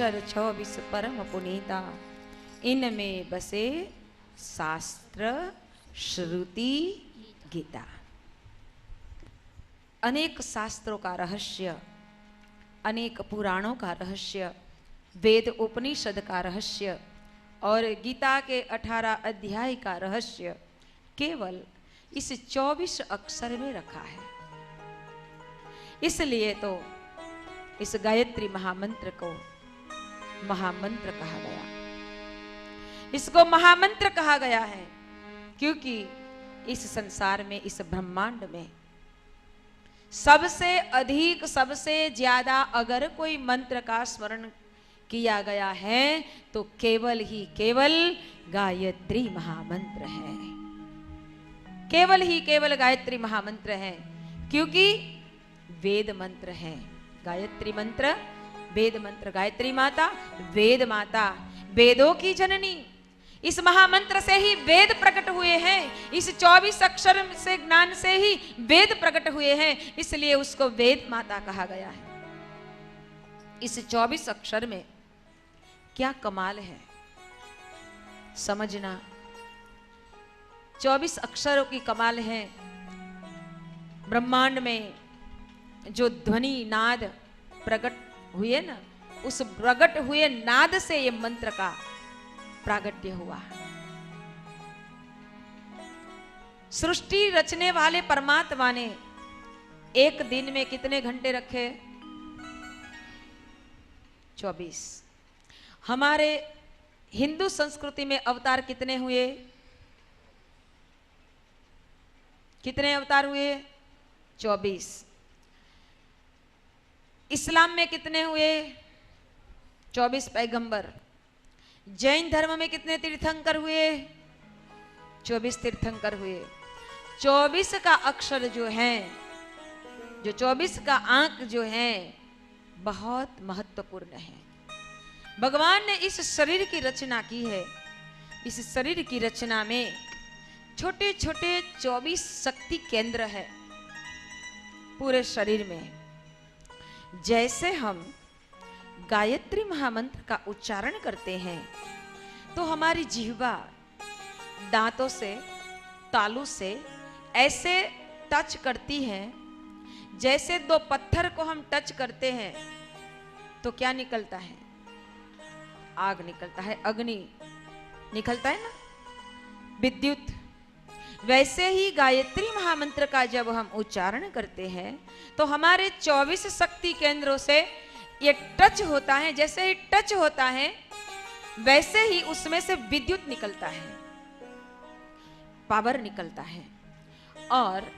अक्षर 24 परम पुनीता, इनमें बसे शास्त्र श्रुति गीता। अनेक शास्त्रों का रहस्य, अनेक पुराणों का रहस्य, वेद उपनिषद का रहस्य और गीता के 18 अध्याय का रहस्य केवल इस 24 अक्षर में रखा है। इसलिए तो इस गायत्री महामंत्र को महामंत्र कहा गया। इसको महामंत्र कहा गया है क्योंकि इस संसार में, इस ब्रह्मांड में सबसे अधिक, सबसे ज्यादा अगर कोई मंत्र का स्मरण किया गया है तो केवल ही केवल गायत्री महामंत्र है। केवल ही केवल गायत्री महामंत्र है क्योंकि वेद मंत्र है। गायत्री मंत्र वेद मंत्र, गायत्री माता वेद माता, वेदों की जननी। इस महामंत्र से ही वेद प्रकट हुए हैं, इस 24 अक्षर से ज्ञान से ही वेद प्रकट हुए हैं, इसलिए उसको वेद माता कहा गया है। इस 24 अक्षर में क्या कमाल है समझना। 24 अक्षरों की कमाल है। ब्रह्मांड में जो ध्वनि नाद प्रकट हुए ना, उस प्रकट हुए नाद से ये मंत्र का प्रागट्य हुआ। सृष्टि रचने वाले परमात्मा ने एक दिन में कितने घंटे रखे? 24। हमारे हिंदू संस्कृति में अवतार कितने हुए? कितने अवतार हुए? 24। इस्लाम में कितने हुए? 24 पैगंबर। जैन धर्म में कितने तीर्थंकर हुए? 24 तीर्थंकर हुए। 24 का अक्षर जो है, जो 24 का अंक जो है, बहुत महत्वपूर्ण है। भगवान ने इस शरीर की रचना की है। इस शरीर की रचना में छोटे छोटे 24 शक्ति केंद्र है पूरे शरीर में। जैसे हम गायत्री महामंत्र का उच्चारण करते हैं तो हमारी जिह्वा दांतों से, तालू से ऐसे टच करती है जैसे दो पत्थर को हम टच करते हैं तो क्या निकलता है? आग निकलता है, अग्नि निकलता है ना, विद्युत। वैसे ही गायत्री महामंत्र का जब हम उच्चारण करते हैं तो हमारे 24 शक्ति केंद्रों से ये टच होता है। जैसे ही टच होता है वैसे ही उसमें से विद्युत निकलता है, पावर निकलता है। और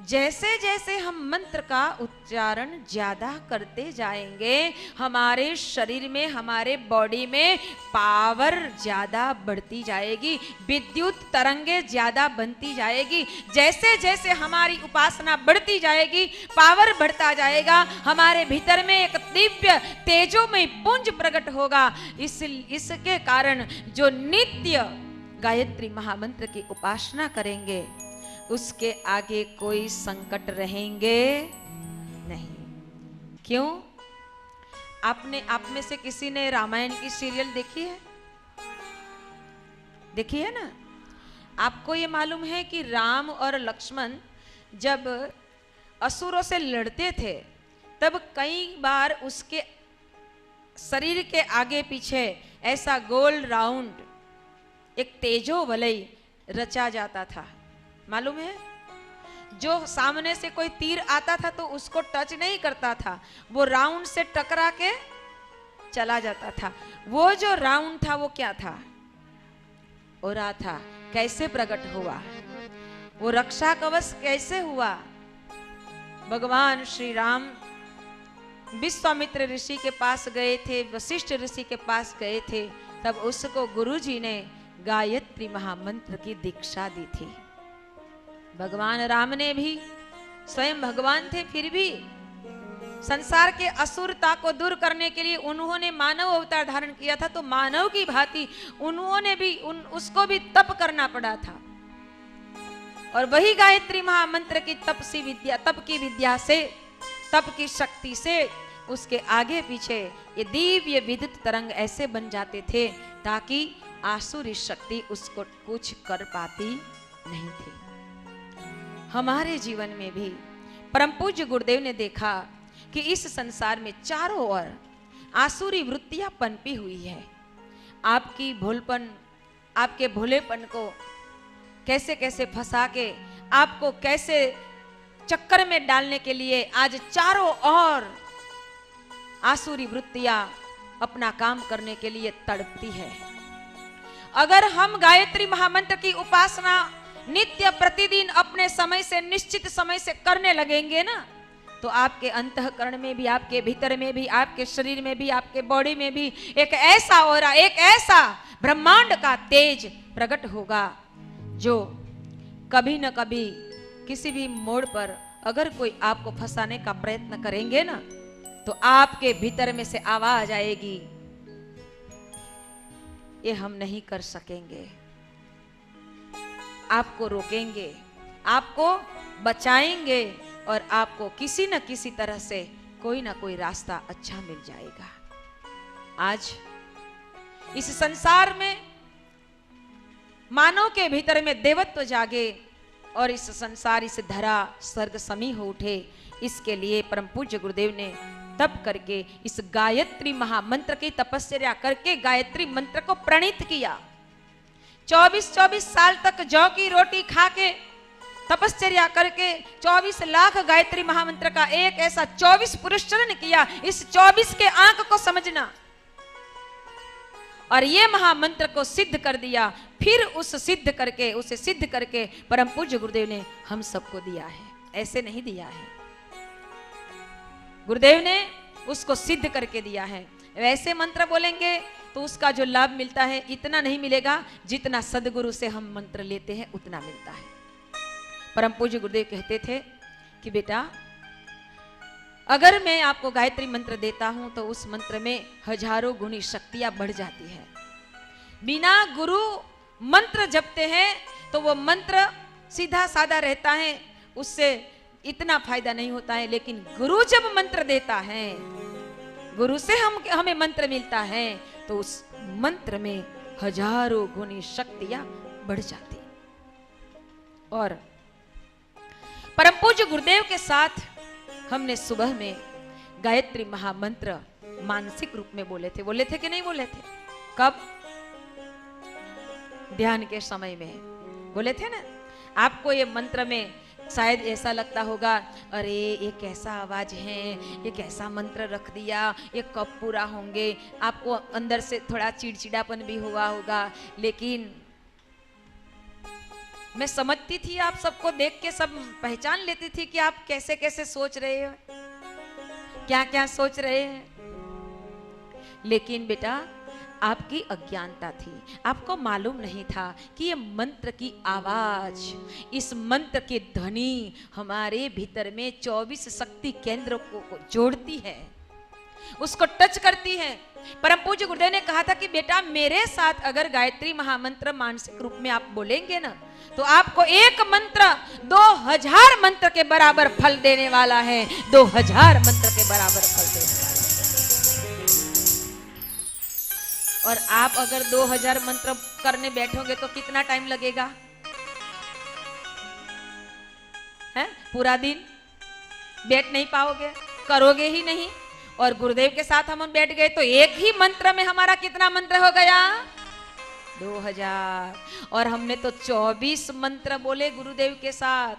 जैसे जैसे हम मंत्र का उच्चारण ज्यादा करते जाएंगे हमारे शरीर में, हमारे बॉडी में पावर ज्यादा बढ़ती जाएगी, विद्युत तरंगे ज्यादा बनती जाएगी। जैसे जैसे हमारी उपासना बढ़ती जाएगी, पावर बढ़ता जाएगा, हमारे भीतर में एक दिव्य तेजोमय पुंज प्रकट होगा। इसके कारण जो नित्य गायत्री महामंत्र की उपासना करेंगे उसके आगे कोई संकट रहेंगे नहीं। क्यों? आपने, आप में से किसी ने रामायण की सीरियल देखी है? देखी है ना? आपको ये मालूम है कि राम और लक्ष्मण जब असुरों से लड़ते थे तब कई बार उसके शरीर के आगे पीछे ऐसा गोल राउंड एक तेजो वलय रचा जाता था। मालूम है? जो सामने से कोई तीर आता था तो उसको टच नहीं करता था, वो राउंड से टकरा के चला जाता था। वो जो राउंड था वो क्या था? ओरा था। कैसे प्रकट हुआ? वो रक्षा कवच कैसे हुआ? भगवान श्री राम विश्वामित्र ऋषि के पास गए थे, वशिष्ठ ऋषि के पास गए थे, तब उसको गुरुजी ने गायत्री महामंत्र की दीक्षा दी थी। भगवान राम ने भी, स्वयं भगवान थे, फिर भी संसार के असुरता को दूर करने के लिए उन्होंने मानव अवतार धारण किया था। तो मानव की भांति उन्होंने भी उसको भी तप करना पड़ा था। और वही गायत्री महामंत्र की तप की विद्या से, तप की शक्ति से उसके आगे पीछे ये दिव्य विद्युत तरंग ऐसे बन जाते थे ताकि आसुरी शक्ति उसको कुछ कर पाती नहीं थी। हमारे जीवन में भी परम पूज्य गुरुदेव ने देखा कि इस संसार में चारों ओर आसुरी वृत्तियां पनपी हुई है। आपकी भोलपन, आपके भोलेपन को कैसे कैसे फंसा के आपको कैसे चक्कर में डालने के लिए आज चारों ओर आसुरी वृत्तियां अपना काम करने के लिए तड़पती है। अगर हम गायत्री महामंत्र की उपासना नित्य प्रतिदिन अपने समय से, निश्चित समय से करने लगेंगे ना, तो आपके अंतःकरण में भी, आपके भीतर में भी, आपके शरीर में भी, आपके बॉडी में भी एक ऐसा ऑरा, एक ऐसा ब्रह्मांड का तेज प्रकट होगा जो कभी न कभी किसी भी मोड़ पर अगर कोई आपको फंसाने का प्रयत्न करेंगे ना, तो आपके भीतर में से आवाज आएगी, ये हम नहीं कर सकेंगे। आपको रोकेंगे, आपको बचाएंगे और आपको किसी न किसी तरह से कोई ना कोई रास्ता अच्छा मिल जाएगा। आज इस संसार में मानव के भीतर में देवत्व जागे और इस संसार, इस धरा स्वर्ग समी हो उठे, इसके लिए परम पूज्य गुरुदेव ने तप करके इस गायत्री महामंत्र की तपस्या करके गायत्री मंत्र को प्रणीत किया। 24-24 साल तक जौ की रोटी खा के तपस्या करके 24 लाख गायत्री महामंत्र का एक ऐसा 24 पुरस्चरण किया। इस 24 के अंक को समझना और ये महामंत्र को सिद्ध कर दिया। फिर उसे सिद्ध करके परम पूज्य गुरुदेव ने हम सबको दिया है, ऐसे नहीं दिया है, गुरुदेव ने उसको सिद्ध करके दिया है। वैसे मंत्र बोलेंगे तो उसका जो लाभ मिलता है इतना नहीं मिलेगा जितना सदगुरु से हम मंत्र लेते हैं उतना मिलता है। परम पूज्य गुरुदेव कहते थे कि बेटा, अगर मैं आपको गायत्री मंत्र देता हूं तो उस मंत्र में हजारों गुनी शक्तियां बढ़ जाती है। बिना गुरु मंत्र जपते हैं तो वो मंत्र सीधा साधा रहता है, उससे इतना फायदा नहीं होता है। लेकिन गुरु जब मंत्र देता है, गुरु से हमें मंत्र मिलता है, तो उस मंत्र में हजारों गुनी शक्तियां बढ़ जाती। और परम पूज्य गुरुदेव के साथ हमने सुबह में गायत्री महामंत्र मानसिक रूप में बोले थे कि नहीं बोले थे? कब? ध्यान के समय में बोले थे ना। आपको ये मंत्र में शायद ऐसा लगता होगा, अरे ये कैसा आवाज है, ये कैसा मंत्र रख दिया, ये कब पूरा होंगे। आपको अंदर से थोड़ा चिड़चिड़ापन भी हुआ होगा। लेकिन मैं समझती थी, आप सबको देख के सब पहचान लेती थी कि आप कैसे कैसे सोच रहे हो, क्या क्या सोच रहे हैं। लेकिन बेटा, आपकी अज्ञानता थी, आपको मालूम नहीं था कि ये मंत्र की आवाज, इस मंत्र की ध्वनि हमारे भीतर में 24 शक्ति केंद्रों को जोड़ती है, उसको टच करती है। परम पूज्य गुरुदेव ने कहा था कि बेटा, मेरे साथ अगर गायत्री महामंत्र मानसिक रूप में आप बोलेंगे ना, तो आपको एक मंत्र 2000 मंत्र के बराबर फल देने वाला है। 2000 मंत्र के बराबर फल देने वाला है। और आप अगर 2000 मंत्र करने बैठोगे तो कितना टाइम लगेगा? है? पूरा दिन बैठ नहीं पाओगे, करोगे ही नहीं। और गुरुदेव के साथ हम बैठ गए तो एक ही मंत्र में हमारा कितना मंत्र हो गया? 2000। और हमने तो 24 मंत्र बोले गुरुदेव के साथ।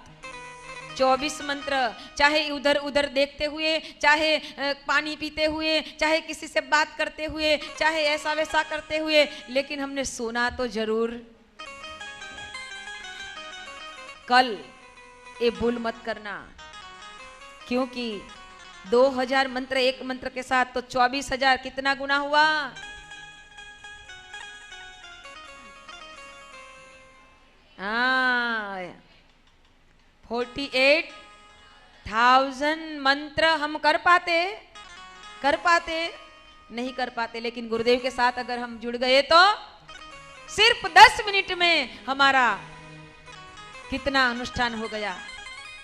24 मंत्र, चाहे उधर उधर देखते हुए, चाहे पानी पीते हुए, चाहे किसी से बात करते हुए, चाहे ऐसा वैसा करते हुए, लेकिन हमने सुना तो जरूर। कल ये भूल मत करना, क्योंकि 2000 मंत्र एक मंत्र के साथ तो 24,000 कितना गुना हुआ? हाँ, 48,000 मंत्र हम कर पाते नहीं कर पाते। लेकिन गुरुदेव के साथ अगर हम जुड़ गए तो सिर्फ 10 मिनट में हमारा कितना अनुष्ठान हो गया,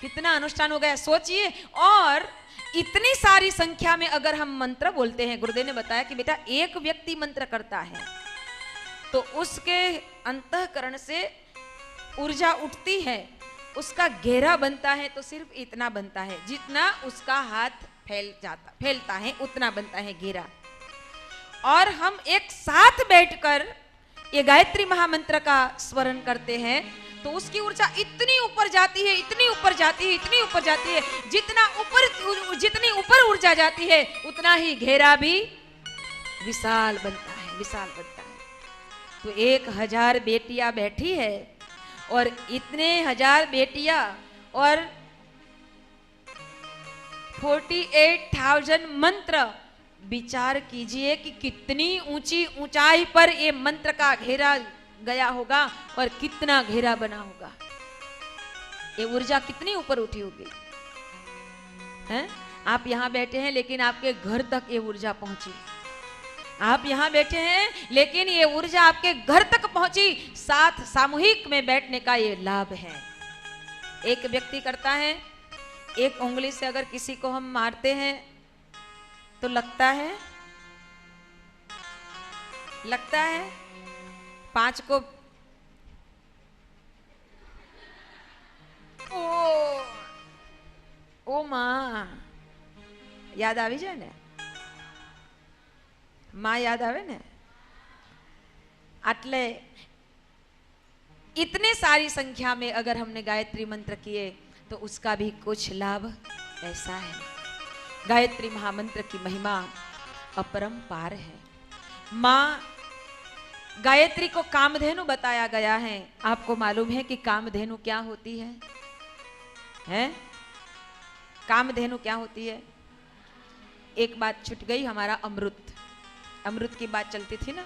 कितना अनुष्ठान हो गया सोचिए। और इतनी सारी संख्या में अगर हम मंत्र बोलते हैं, गुरुदेव ने बताया कि बेटा एक व्यक्ति मंत्र करता है तो उसके अंतःकरण से ऊर्जा उठती है, उसका घेरा बनता है तो सिर्फ इतना बनता है, जितना उसका हाथ फैलता है उतना बनता है घेरा। और हम एक साथ बैठकर ये गायत्री महामंत्र का स्मरण करते हैं तो उसकी ऊर्जा इतनी ऊपर जाती है, इतनी ऊपर जाती है, इतनी ऊपर जाती है, जितनी ऊपर ऊर्जा जाती है उतना ही घेरा भी विशाल बनता है, विशाल बनता है। तो 1000 बेटियां बैठी है और इतने 1000 बेटियां और 48,000 मंत्र। विचार कीजिए कि कितनी ऊंची ऊंचाई पर ये मंत्र का घेरा गया होगा और कितना घेरा बना होगा, ये ऊर्जा कितनी ऊपर उठी होगी। हैं? आप यहां बैठे हैं लेकिन आपके घर तक ये ऊर्जा पहुंची। आप यहां बैठे हैं लेकिन ये ऊर्जा आपके घर तक पहुंची। साथ सामूहिक में बैठने का ये लाभ है। एक व्यक्ति करता है, एक उंगली से अगर किसी को हम मारते हैं तो लगता है 5 को ओ मां याद આવી જાય ને, मां याद आवे ने। आटले इतने सारी संख्या में अगर हमने गायत्री मंत्र किए तो उसका भी कुछ लाभ ऐसा है। गायत्री महामंत्र की महिमा अपरंपार है। मां गायत्री को कामधेनु बताया गया है। आपको मालूम है कि कामधेनु क्या होती है? हैं? कामधेनु क्या होती है? एक बात छूट गई, हमारा अमृत की बात चलती थी ना।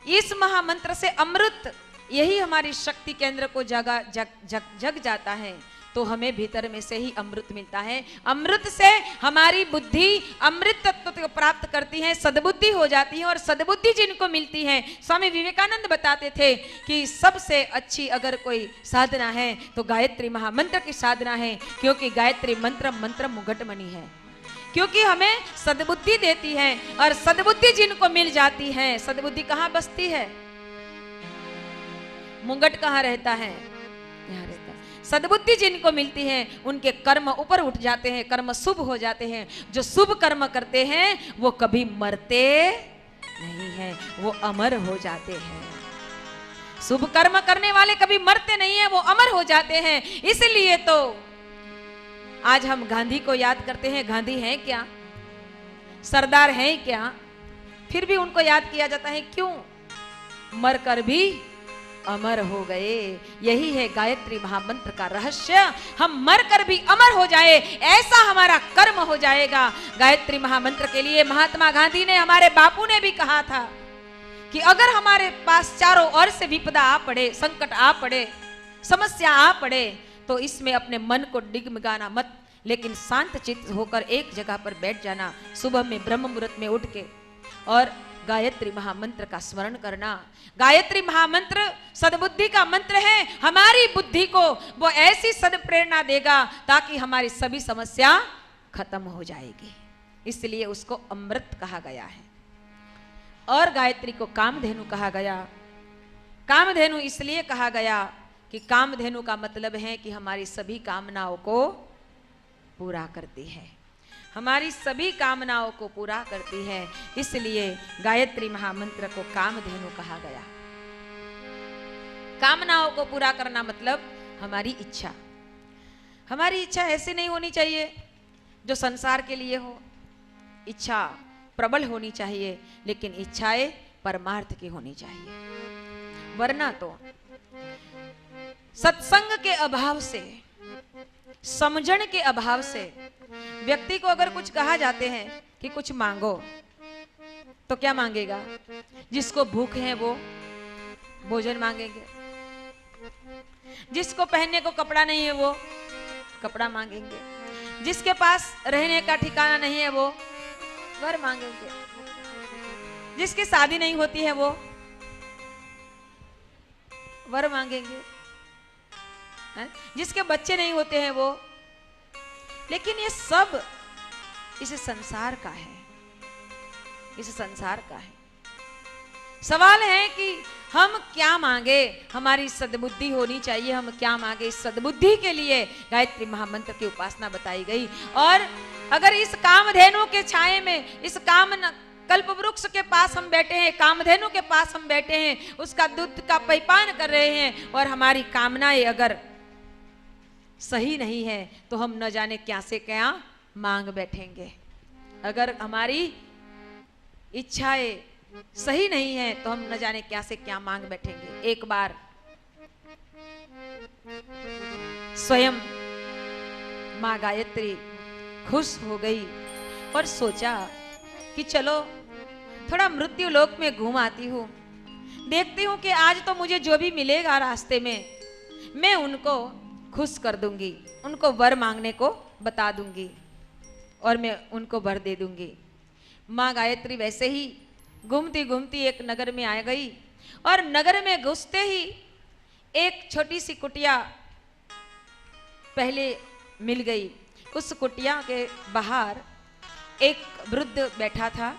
इस महामंत्र से अमृत, यही हमारी शक्ति केंद्र को जग जाता है तो हमें भीतर में से ही अमृत मिलता है। अमृत से हमारी बुद्धि अमृत तत्व को प्राप्त करती है, सद्बुद्धि हो जाती है। और सद्बुद्धि जिनको मिलती है, स्वामी विवेकानंद बताते थे कि सबसे अच्छी अगर कोई साधना है तो गायत्री महामंत्र की साधना है, क्योंकि गायत्री मंत्र मुगटमणि है, क्योंकि हमें सद्बुद्धि देती है। और सद्बुद्धि जिनको मिल जाती है, सद्बुद्धि कहाँ बसती है? मुंगट कहाँ रहता है? यहाँ रहता है। सद्बुद्धि जिनको मिलती है उनके कर्म ऊपर उठ जाते हैं, कर्म शुभ हो जाते हैं। जो शुभ कर्म करते हैं वो कभी मरते नहीं हैं, वो अमर हो जाते हैं। शुभ कर्म करने वाले कभी मरते नहीं हैं, वो अमर हो जाते हैं। इसलिए तो आज हम गांधी को याद करते हैं। गांधी हैं क्या? सरदार हैं क्या? फिर भी उनको याद किया जाता है, क्यों? मरकर भी अमर हो गए। यही है गायत्री महामंत्र का रहस्य। हम मरकर भी अमर हो जाए, ऐसा हमारा कर्म हो जाएगा। गायत्री महामंत्र के लिए महात्मा गांधी ने, हमारे बापू ने भी कहा था कि अगर हमारे पास चारों ओर से विपदा आ पड़े, संकट आ पड़े, समस्या आ पड़े, तो इसमें अपने मन को डिगमगाना मत, लेकिन शांत चित्त होकर एक जगह पर बैठ जाना। सुबह में ब्रह्म मुहूर्त में उठ के और गायत्री महामंत्र का स्मरण करना। गायत्री महामंत्र सद्बुद्धि का मंत्र है। हमारी बुद्धि को वो ऐसी सद्प्रेरणा देगा ताकि हमारी सभी समस्या खत्म हो जाएगी। इसलिए उसको अमृत कहा गया है। और गायत्री को कामधेनु कहा गया। कामधेनु इसलिए कहा गया कि कामधेनु का मतलब है कि हमारी सभी कामनाओं को पूरा करती है, हमारी सभी कामनाओं को पूरा करती है। इसलिए गायत्री महामंत्र को कामधेनु कहा गया। कामनाओं को पूरा करना मतलब हमारी इच्छा। हमारी इच्छा ऐसी नहीं होनी चाहिए जो संसार के लिए हो। इच्छा प्रबल होनी चाहिए, लेकिन इच्छाएं परमार्थ की होनी चाहिए। वरना तो सत्संग के अभाव से, समझण के अभाव से व्यक्ति को अगर कुछ कहा जाते हैं कि कुछ मांगो, तो क्या मांगेगा? जिसको भूख है वो भोजन मांगेंगे, जिसको पहनने को कपड़ा नहीं है वो कपड़ा मांगेंगे, जिसके पास रहने का ठिकाना नहीं है वो घर मांगेंगे, जिसकी शादी नहीं होती है वो वर मांगेंगे। है? जिसके बच्चे नहीं होते हैं वो, लेकिन ये सब इस संसार का है, इस संसार का है। सवाल है कि हम क्या मांगे, हमारी सद्बुद्धि होनी चाहिए, हम क्या मांगे। इस सद्बुद्धि के लिए गायत्री महामंत्र की उपासना बताई गई। और अगर इस कामधेनु के छाये में, इस कल्प वृक्ष के पास हम बैठे हैं, कामधेनु के पास हम बैठे हैं, उसका दूध का पैपान कर रहे हैं, और हमारी कामनाएं अगर सही नहीं है तो हम न जाने क्या से क्या मांग बैठेंगे। अगर हमारी इच्छाएं सही नहीं है तो हम न जाने क्या से क्या मांग बैठेंगे। एक बार स्वयं मां गायत्री खुश हो गई और सोचा कि चलो थोड़ा मृत्यु लोक में घूम आती हूं, देखती हूं कि आज तो मुझे जो भी मिलेगा रास्ते में मैं उनको खुश कर दूंगी, उनको वर मांगने को बता दूंगी और मैं उनको वर दे दूंगी। मां गायत्री वैसे ही घूमती घूमती एक नगर में आ गई, और नगर में घुसते ही एक छोटी सी कुटिया पहले मिल गई। उस कुटिया के बाहर एक वृद्ध बैठा था,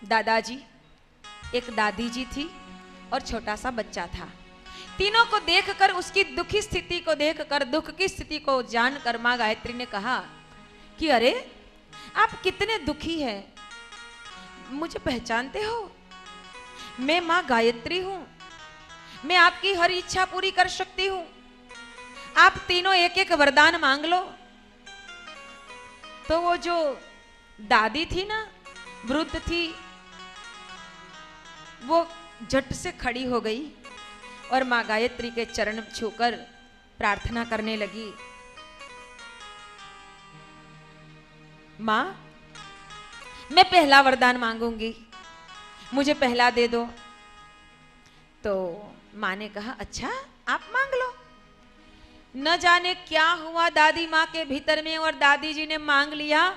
दादाजी, एक दादी जी थी और छोटा सा बच्चा था। तीनों को देखकर, उसकी दुखी स्थिति को देखकर, दुख की स्थिति को जानकर मां गायत्री ने कहा कि अरे आप कितने दुखी हैं, मुझे पहचानते हो? मैं मां गायत्री हूं, मैं आपकी हर इच्छा पूरी कर सकती हूं। आप तीनों एक एक वरदान मांग लो। तो वो जो दादी थी ना, वृद्ध थी, वो झट से खड़ी हो गई और मां गायत्री के चरण छूकर प्रार्थना करने लगी। मां, मैं पहला वरदान मांगूंगी, मुझे पहला दे दो। तो मां ने कहा अच्छा आप मांग लो। न जाने क्या हुआ दादी माँ के भीतर में, और दादी जी ने मांग लिया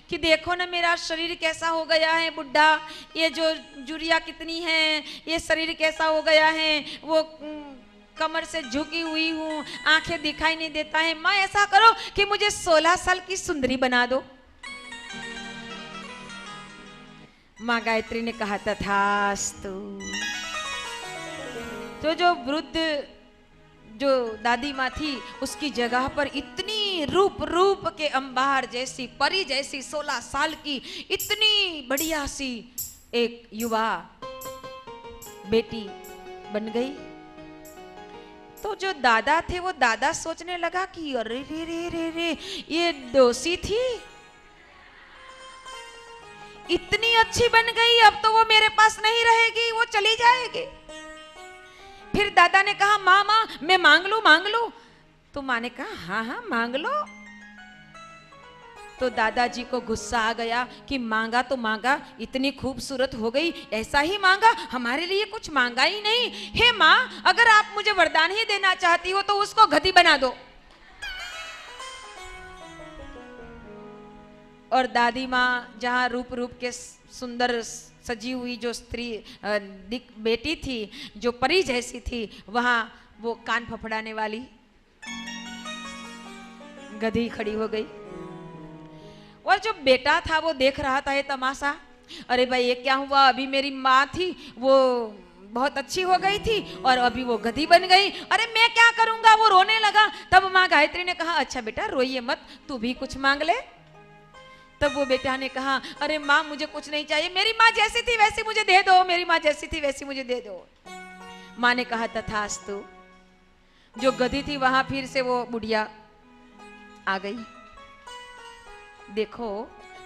कि देखो ना मेरा शरीर कैसा हो गया है बुढ़ा, ये जो जुड़िया कितनी है, ये शरीर कैसा हो गया है, वो कमर से झुकी हुई हूँ, आंखें दिखाई नहीं देता है। माँ ऐसा करो कि मुझे 16 साल की सुंदरी बना दो। माँ गायत्री ने कहा तथास्तु। तो जो वृद्ध जो दादी माँ थी, उसकी जगह पर इतनी रूप के अंबार जैसी, परी जैसी, 16 साल की इतनी बढ़िया सी एक युवा बेटी बन गई। तो जो दादा थे वो दादा सोचने लगा कि अरे रे रे रे रे, ये दोषी थी, इतनी अच्छी बन गई, अब तो वो मेरे पास नहीं रहेगी, वो चली जाएगी। फिर दादा ने कहा माँ माँ मैं मांग लू। तो माँ ने कहा हाँ हाँ मांग लो। तो दादाजी को गुस्सा आ गया कि मांगा तो मांगा, इतनी खूबसूरत हो गई, ऐसा ही मांगा, हमारे लिए कुछ मांगा ही नहीं। हे माँ, अगर आप मुझे वरदान ही देना चाहती हो तो उसको गधी बना दो। और दादी माँ जहाँ रूप के सुंदर सजी हुई जो स्त्री बेटी थी, जो परी जैसी थी, वहां वो कान फफड़ाने वाली गधी खड़ी हो गई। और जो बेटा था वो देख रहा था ये तमाशा। अरे भाई ये क्या हुआ, अभी मेरी माँ थी वो बहुत अच्छी हो गई थी और अभी वो गधी बन गई, अरे मैं क्या करूंगा। वो रोने लगा। तब माँ गायत्री ने कहा अच्छा बेटा रोइए मत, तू भी कुछ मांग ले। तब वो बेटा ने कहा अरे माँ मुझे कुछ नहीं चाहिए, मेरी माँ जैसी थी वैसी मुझे दे दो, मेरी माँ जैसी थी वैसी मुझे दे दो। माँ ने कहा तथास्तु। जो गधी थी वहां फिर से वो बुढ़िया आ गई। देखो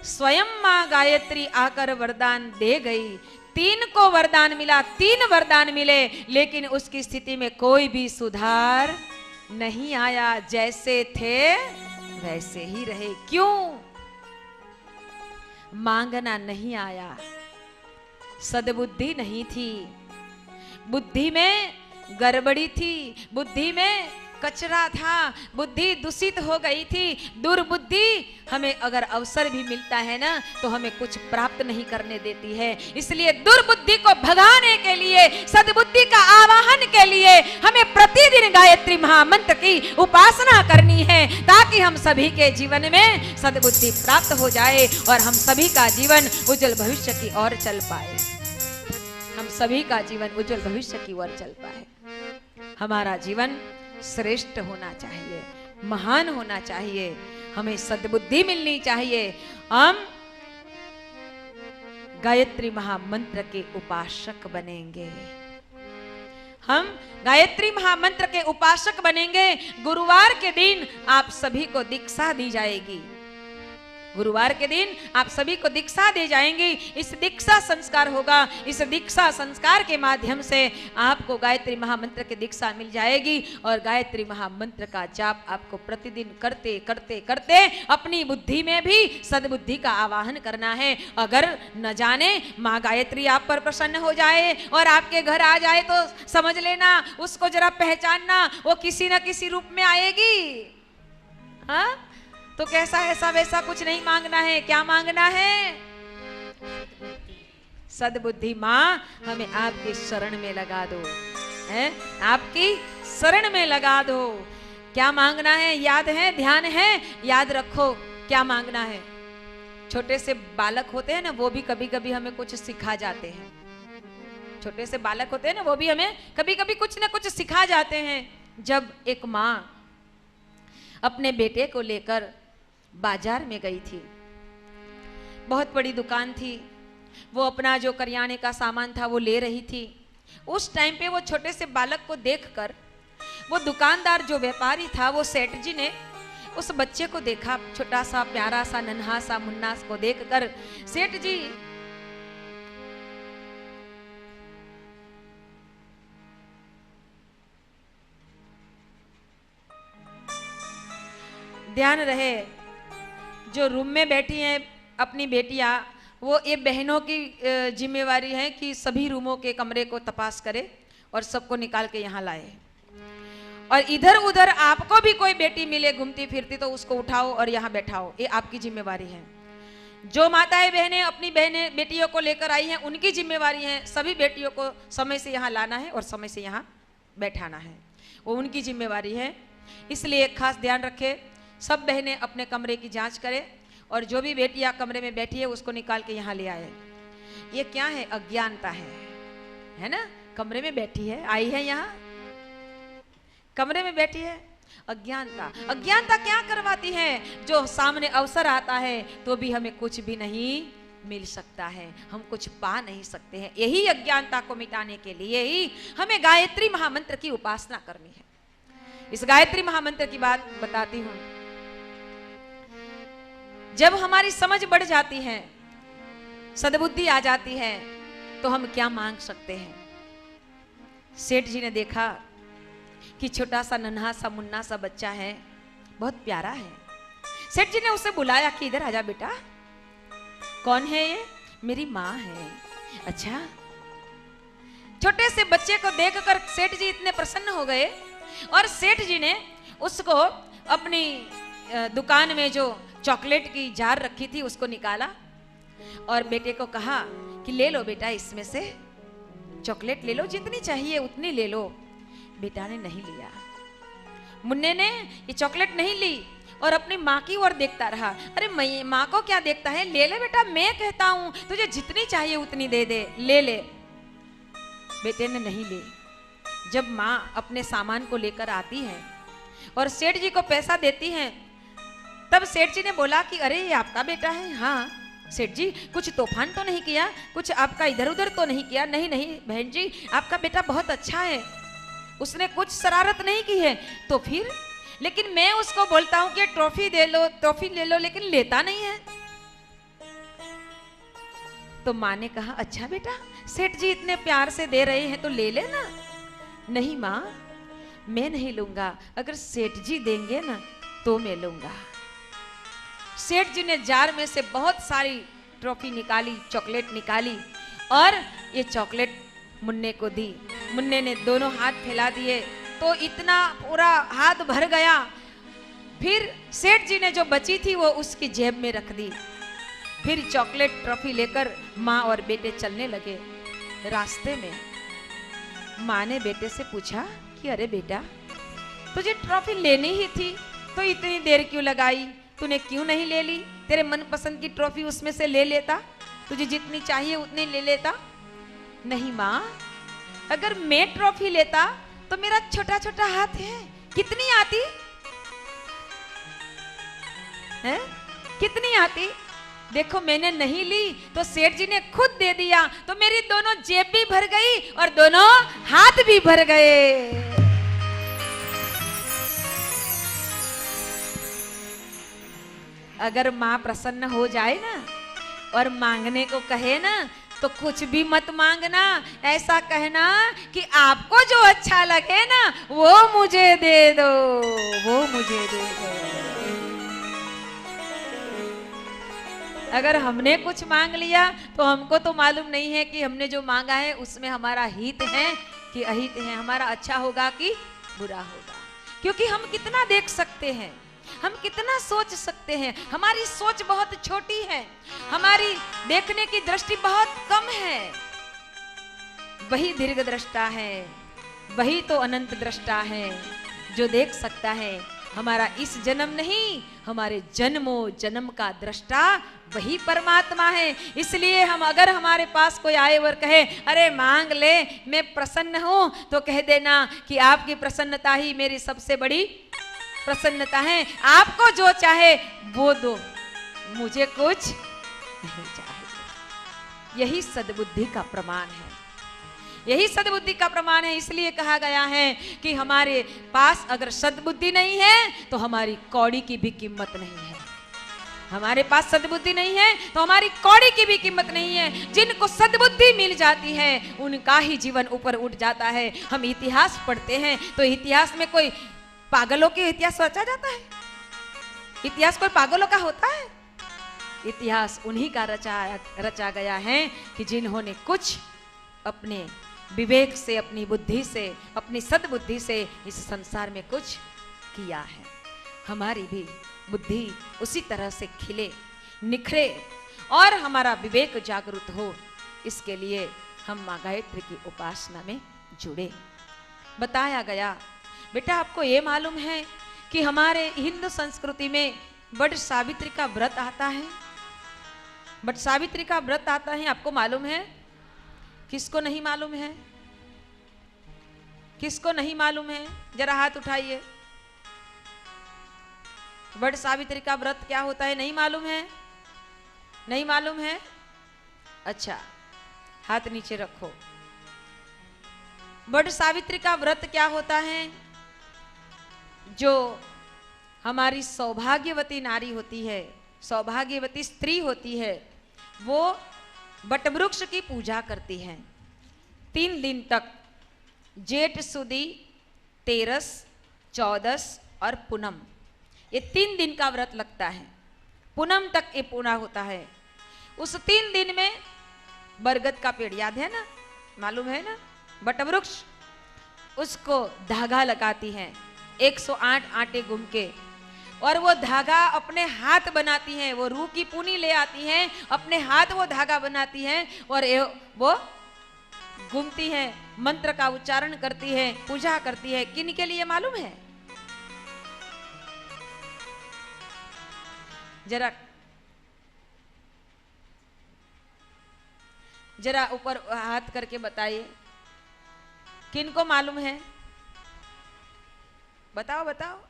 स्वयं माँ गायत्री आकर वरदान दे गई। 3 को वरदान मिला, 3 वरदान मिले, लेकिन उसकी स्थिति में कोई भी सुधार नहीं आया, जैसे थे वैसे ही रहे। क्यों? मांगना नहीं आया, सद्बुद्धि नहीं थी, बुद्धि में गड़बड़ी थी, बुद्धि में कचरा था, बुद्धि दूषित हो गई थी, दुर्बुद्धि हमें अगर अवसर भी मिलता है ना तो हमें कुछ प्राप्त नहीं करने देती है। इसलिए दुर्बुद्धि को भगाने के लिए, सद्बुद्धि का आवाहन के लिए हमें प्रतिदिन गायत्री महामंत्र की उपासना करनी है, ताकि हम सभी के जीवन में सद्बुद्धि प्राप्त हो जाए और हम सभी का जीवन उज्जवल भविष्य की ओर चल पाए। हम सभी का जीवन उज्जवल भविष्य की ओर चल पाए। हमारा जीवन श्रेष्ठ होना चाहिए, महान होना चाहिए, हमें सद्बुद्धि मिलनी चाहिए। हम गायत्री महामंत्र के उपासक बनेंगे, हम गायत्री महामंत्र के उपासक बनेंगे। गुरुवार के दिन आप सभी को दीक्षा दी जाएगी, गुरुवार के दिन आप सभी को दीक्षा दी जाएंगी। इस दीक्षा संस्कार होगा, इस दीक्षा संस्कार के माध्यम से आपको गायत्री महामंत्र की दीक्षा मिल जाएगी और गायत्री महामंत्र का जाप आपको प्रतिदिन करते करते करते अपनी बुद्धि में भी सद्बुद्धि का आवाहन करना है। अगर न जाने माँ गायत्री आप पर प्रसन्न हो जाए और आपके घर आ जाए तो समझ लेना, उसको जरा पहचानना, वो किसी न किसी रूप में आएगी। हाँ, तो कैसा ऐसा वैसा कुछ नहीं मांगना है। क्या मांगना है? सद्बुद्धि। माँ हमें आपकी शरण में लगा दो, है आपकी शरण में लगा दो। क्या मांगना है? याद है, ध्यान है, याद रखो क्या मांगना है। छोटे से बालक होते हैं ना, वो भी कभी कभी हमें कुछ सिखा जाते हैं। छोटे से बालक होते हैं ना, वो भी हमें कभी कभी कुछ ना कुछ सिखा जाते हैं। जब एक माँ अपने बेटे को लेकर बाजार में गई थी, बहुत बड़ी दुकान थी, वो अपना जो करियाने का सामान था वो ले रही थी। उस टाइम पे वो छोटे से बालक को देखकर वो दुकानदार जो व्यापारी था, वो सेठ जी ने उस बच्चे को देखा, छोटा सा प्यारा सा नन्हा सा मुन्ना को देखकर सेठ जी ध्यान रहे, जो रूम में बैठी हैं अपनी बेटियां, वो ये बहनों की जिम्मेवारी है कि सभी रूमों के कमरे को तपाश करे और सबको निकाल के यहाँ लाए। और इधर उधर आपको भी कोई बेटी मिले घूमती फिरती तो उसको उठाओ और यहाँ बैठाओ, ये आपकी जिम्मेवारी है। जो माताएं बहनें अपनी बहनें बेटियों को लेकर आई हैं, उनकी जिम्मेवारी है सभी बेटियों को समय से यहाँ लाना है और समय से यहाँ बैठाना है, वो उनकी जिम्मेवारी है। इसलिए खास ध्यान रखें, सब बहनें अपने कमरे की जांच करें और जो भी बेटियां कमरे में बैठी है उसको निकाल के यहाँ ले आए। ये क्या है? अज्ञानता है ना? कमरे में बैठी है, आई है यहाँ, कमरे में बैठी है, अज्ञानता। अज्ञानता क्या करवाती है? जो सामने अवसर आता है तो भी हमें कुछ भी नहीं मिल सकता है, हम कुछ पा नहीं सकते हैं। यही अज्ञानता को मिटाने के लिए ही हमें गायत्री महामंत्र की उपासना करनी है। इस गायत्री महामंत्र की बात बताती हूं। जब हमारी समझ बढ़ जाती है, सद्बुद्धि आ जाती है, तो हम क्या मांग सकते हैं। सेठ जी ने देखा कि छोटा सा नन्हा सा मुन्ना सा बच्चा है, बहुत प्यारा है। सेठ जी ने उसे बुलाया कि इधर आजा बेटा। कौन है ये? मेरी माँ है। अच्छा। छोटे से बच्चे को देखकर सेठ जी इतने प्रसन्न हो गए और सेठ जी ने उसको अपनी दुकान में जो चॉकलेट की जार रखी थी उसको निकाला और बेटे को कहा कि ले लो बेटा, इसमें से चॉकलेट ले लो, जितनी चाहिए उतनी ले लो। बेटा ने नहीं लिया, मुन्ने ने ये चॉकलेट नहीं ली और अपनी माँ की ओर देखता रहा। अरे माँ को क्या देखता है, ले ले बेटा, मैं कहता हूं तुझे जितनी चाहिए उतनी दे दे, ले ले। बेटे ने नहीं ली। जब माँ अपने सामान को लेकर आती है और सेठ जी को पैसा देती है, तब सेठ जी ने बोला कि अरे ये आपका बेटा है? हाँ सेठ जी, कुछ तूफान तो नहीं किया, कुछ आपका इधर उधर तो नहीं किया? नहीं नहीं बहन जी, आपका बेटा बहुत अच्छा है, उसने कुछ शरारत नहीं की है। तो फिर? लेकिन मैं उसको बोलता हूं कि ट्रॉफी दे लो, ट्रॉफी ले लो, लेकिन लेता नहीं है। तो माँ ने कहा अच्छा बेटा, सेठ जी इतने प्यार से दे रहे हैं तो ले लेना। नहीं माँ, मैं नहीं लूंगा, अगर सेठ जी देंगे ना तो मैं लूंगा। सेठ जी ने जार में से बहुत सारी ट्रॉफी निकाली, चॉकलेट निकाली और ये चॉकलेट मुन्ने को दी। मुन्ने ने दोनों हाथ फैला दिए तो इतना पूरा हाथ भर गया। फिर सेठ जी ने जो बची थी वो उसकी जेब में रख दी। फिर चॉकलेट ट्रॉफी लेकर माँ और बेटे चलने लगे। रास्ते में माँ ने बेटे से पूछा कि अरे बेटा, तुझे ट्रॉफी लेनी ही थी तो इतनी देर क्यों लगाई? तूने क्यों नहीं ले ली? तेरे मनपसंद की ट्रॉफी उसमें से ले लेता, तुझे जितनी चाहिए उतनी ले लेता। नहीं माँ, अगर मैं ट्रॉफी लेता तो मेरा छोटा छोटा हाथ है, कितनी आती है? कितनी आती? देखो मैंने नहीं ली तो सेठ जी ने खुद दे दिया, तो मेरी दोनों जेब भी भर गई और दोनों हाथ भी भर गए। अगर माँ प्रसन्न हो जाए ना और मांगने को कहे ना तो कुछ भी मत मांगना, ऐसा कहना कि आपको जो अच्छा लगे ना वो मुझे दे दो, वो मुझे दे दो। अगर हमने कुछ मांग लिया तो हमको तो मालूम नहीं है कि हमने जो मांगा है उसमें हमारा हित है कि अहित है, हमारा अच्छा होगा कि बुरा होगा। क्योंकि हम कितना देख सकते हैं, हम कितना सोच सकते हैं, हमारी सोच बहुत छोटी है, हमारी देखने की दृष्टि बहुत कम है। वही दीर्घ दृष्टा है, वही तो अनंत दृष्टा है जो देख सकता है। हमारा इस जन्म नहीं, हमारे जन्मों जन्म का दृष्टा वही परमात्मा है। इसलिए हम अगर हमारे पास कोई आए और कहे अरे मांग ले मैं प्रसन्न हूं, तो कह देना कि आपकी प्रसन्नता ही मेरी सबसे बड़ी प्रसन्नता है। आपको जो चाहे वो दो, मुझे कुछ नहीं चाहिए। यही सद्बुद्धि का प्रमाण है, यही सद्बुद्धि का प्रमाण है। इसलिए कहा गया है कि हमारे पास अगर सद्बुद्धि नहीं है तो हमारी कौड़ी की भी कीमत नहीं है। हमारे पास सद्बुद्धि नहीं है तो हमारी कौड़ी की भी कीमत नहीं है। जिनको सद्बुद्धि मिल जाती है उनका ही जीवन ऊपर उठ जाता है। हम इतिहास पढ़ते हैं तो इतिहास में कोई पागलों के इतिहास रचा जाता है? इतिहास कोई पागलों का होता है? इतिहास उन्हीं का रचा गया है कि जिन्होंने कुछ अपने विवेक से, अपनी बुद्धि से, अपनी सद्बुद्धि से इस संसार में कुछ किया है। हमारी भी बुद्धि उसी तरह से खिले, निखरे और हमारा विवेक जागृत हो, इसके लिए हम मां गायत्री की उपासना में जुड़े। बताया गया बेटा, आपको ये मालूम है कि हमारे हिंदू संस्कृति में बट सावित्री का व्रत आता है? बट सावित्री का व्रत आता है, आपको मालूम है? किसको नहीं मालूम है? किसको नहीं मालूम है? जरा हाथ उठाइए। बट सावित्री का व्रत क्या होता है नहीं मालूम है? नहीं मालूम है? अच्छा, हाथ नीचे रखो। बट सावित्री का व्रत क्या होता है? जो हमारी सौभाग्यवती नारी होती है, सौभाग्यवती स्त्री होती है, वो बटवृक्ष की पूजा करती हैं 3 दिन तक, जेठ सुदी, तेरस, चौदस और पूनम। ये 3 दिन का व्रत लगता है, पूनम तक ये पूरा होता है। उस 3 दिन में बरगद का पेड़, याद है ना, मालूम है ना, बटवृक्ष, उसको धागा लगाती हैं 108 आटे घूम के, और वो धागा अपने हाथ बनाती हैं। वो रूह की पूनी ले आती हैं, अपने हाथ वो धागा बनाती हैं और वो घूमती हैं, मंत्र का उच्चारण करती है, पूजा करती है। किन के लिए मालूम है? जरा ऊपर हाथ करके बताइए, किन को मालूम है? बताओ बताओ।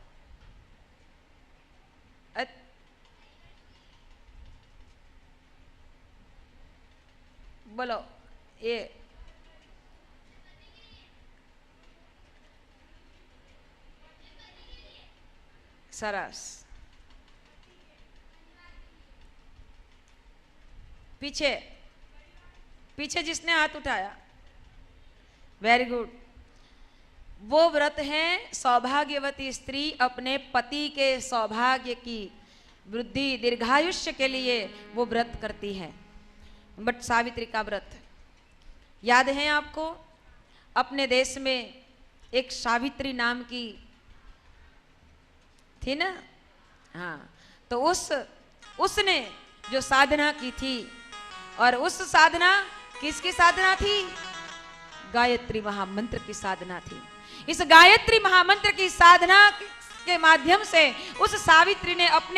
बोलो। ये सरस। पीछे पीछे जिसने हाथ उठाया, वेरी गुड। वो व्रत है सौभाग्यवती स्त्री अपने पति के सौभाग्य की वृद्धि, दीर्घायुष्य के लिए वो व्रत करती है। बट सावित्री का व्रत याद है आपको? अपने देश में एक सावित्री नाम की थी ना, हाँ, तो उसने जो साधना की थी, और उस साधना किसकी साधना थी? गायत्री महामंत्र की साधना थी। इस गायत्री महामंत्र की साधना के माध्यम से उस सावित्री ने अपने